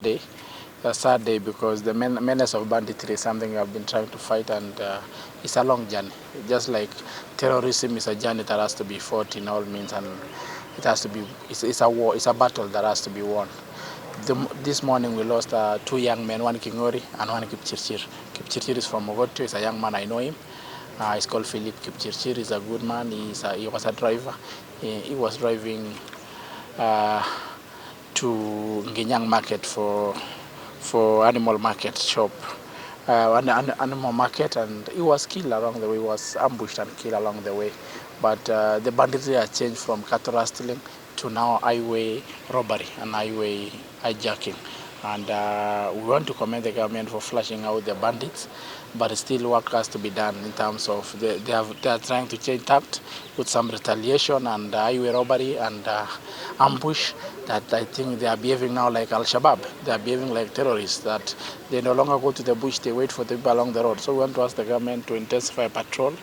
day, a sad day because the menace of banditry is something I've been trying to fight, and it's a long journey. Just like terrorism is a journey that has to be fought in all means, and it has to be. It's a war. It's a battle that has to be won. This morning we lost two young men, one Kingori and one Kipchirchir. Kipchirchir is from Mogoto. He's a young man. I know him. He's called Philip Kipchirchir. He's a good man. He was a driver. He was driving uh, to Nginyang market for animal market shop, animal market, and he was killed along the way. He was ambushed and killed along the way. But the banditry has changed from cattle rustling to now highway robbery and highway hijacking. And we want to commend the government for flashing out the bandits, but still work has to be done in terms of they are trying to change tact with some retaliation and highway robbery and ambush, that I think they are behaving now like Al-Shabaab. They are behaving like terrorists, that they no longer go to the bush, they wait for the people along the road. So we want to ask the government to intensify patrol,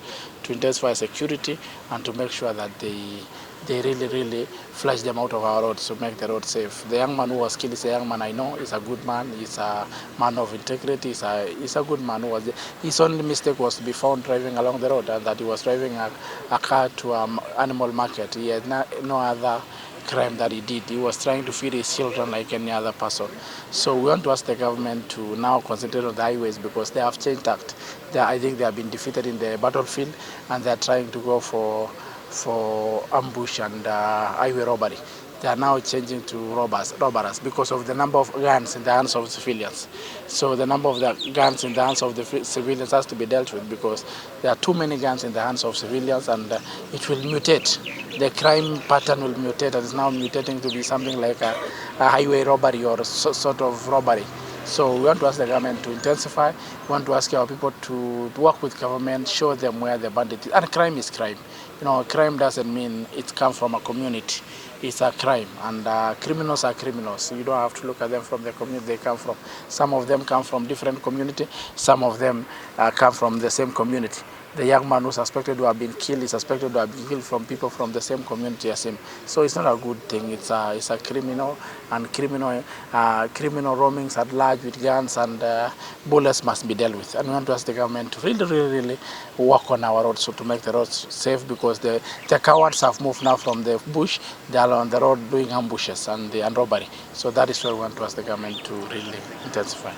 to intensify security, and to make sure that they really flush them out of our roads to make the road safe. The young man who was killed is a young man I know. He's a good man. He's a man of integrity. He's a good man. His only mistake was to be found driving along the road, and that he was driving a car to an animal market. He had no other crime that he did. He was trying to feed his children like any other person. So we want to ask the government to now concentrate on the highways because they have changed tact. I think they have been defeated in the battlefield, and they are trying to go for ambush and highway robbery. They are now changing to robbers because of the number of guns in the hands of civilians. So the number of the guns in the hands of the civilians has to be dealt with because there are too many guns in the hands of civilians, and it will mutate. The crime pattern will mutate, and is now mutating to be something like a highway robbery or sort of robbery. So we want to ask the government to intensify. We want to ask our people to work with government, show them where the bandit is. And crime is crime. Crime doesn't mean it comes from a community. It's a crime, and criminals are criminals. You don't have to look at them from the community they come from. Some of them come from different community. Some of them come from the same community. The young man who's suspected to have been killed is suspected to have been killed from people from the same community as him. So it's not a good thing. It's a criminal, and criminal roamings at large with guns and bullets must be dealt with. And we want to ask the government to really work on our roads, so to make the roads safe, because the cowards have moved now from the bush. They are on the road doing ambushes and robbery. So that is why we want to ask the government to really intensify.